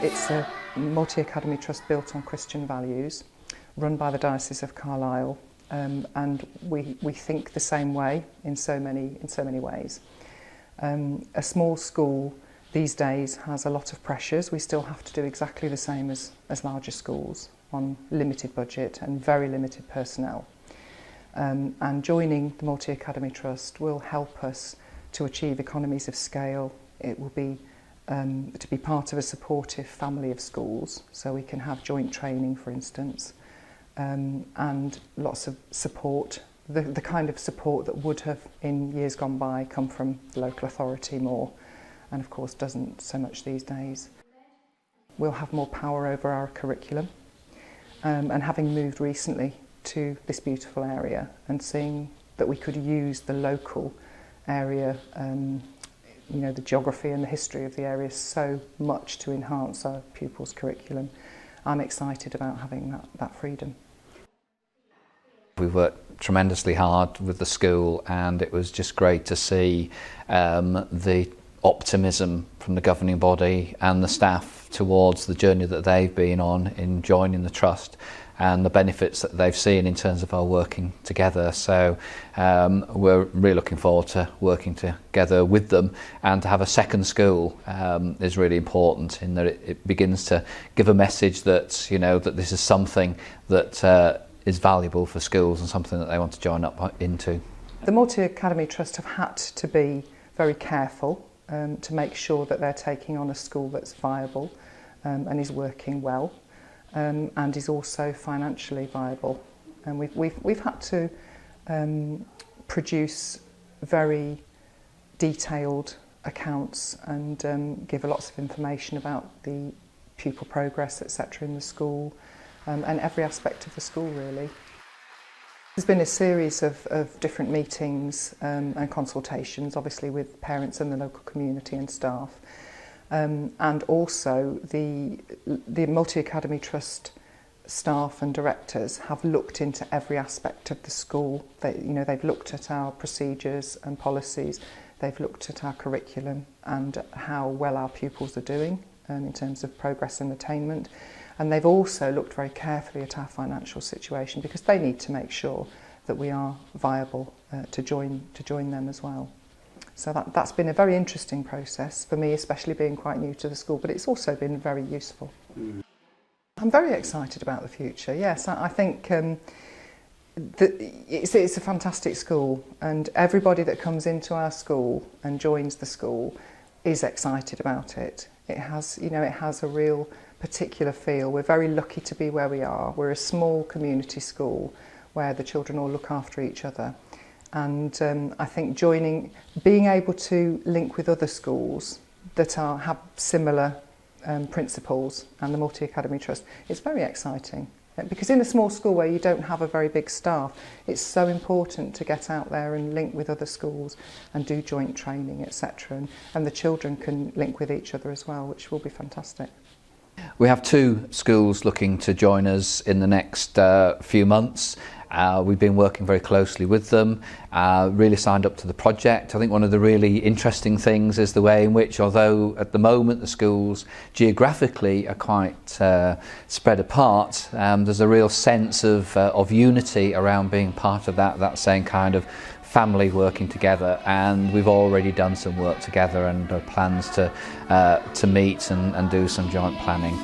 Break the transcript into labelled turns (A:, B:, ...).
A: It's a multi-academy trust built on Christian values, run by the Diocese of Carlisle, and we think the same way in so many ways. A small school these days has a lot of pressures. We still have to do exactly the same as larger schools on limited budget and very limited personnel. And joining the Multi-Academy Trust will help us to achieve economies of scale. It will be to be part of a supportive family of schools, so we can have joint training, for instance, and lots of support, the kind of support that would have in years gone by come from the local authority more, and of course doesn't so much these days. We'll have more power over our curriculum, and having moved recently to this beautiful area and seeing that we could use the local area, you know, the geography and the history of the area so much to enhance our pupils' curriculum. I'm excited about having that freedom.
B: We worked tremendously hard with the school, and it was just great to see the optimism from the governing body and the staff towards the journey that they've been on in joining the trust, and the benefits that they've seen in terms of our working together. So we're really looking forward to working together with them, and to have a second school is really important in that it begins to give a message that, you know, that this is something that is valuable for schools and something that they want to join up into.
A: The Multi-Academy Trust have had to be very careful to make sure that they're taking on a school that's viable and is working well. And is also financially viable, and we've had to produce very detailed accounts and give lots of information about the pupil progress, etc. in the school, and every aspect of the school really. There's been a series of different meetings and consultations, obviously with parents and the local community and staff. And also the Multi-Academy Trust staff and directors have looked into every aspect of the school. They've looked at our procedures and policies, they've looked at our curriculum and how well our pupils are doing in terms of progress and attainment. And they've also looked very carefully at our financial situation, because they need to make sure that we are viable to join them as well. So that's been a very interesting process for me, especially being quite new to the school, but it's also been very useful. I'm very excited about the future, yes. I think it's a fantastic school, and everybody that comes into our school and joins the school is excited about it. It has a real particular feel. We're very lucky to be where we are. We're a small community school where the children all look after each other. And I think being able to link with other schools that have similar principles, and the Multi-Academy Trust, it's very exciting. Because in a small school where you don't have a very big staff, it's so important to get out there and link with other schools and do joint training, etc. And the children can link with each other as well, which will be fantastic.
B: We have 2 schools looking to join us in the next few months. We've been working very closely with them, really signed up to the project. I think one of the really interesting things is the way in which, although at the moment the schools geographically are quite spread apart, there's a real sense of unity around being part of that same kind of family working together, and we've already done some work together and plans to meet and do some joint planning.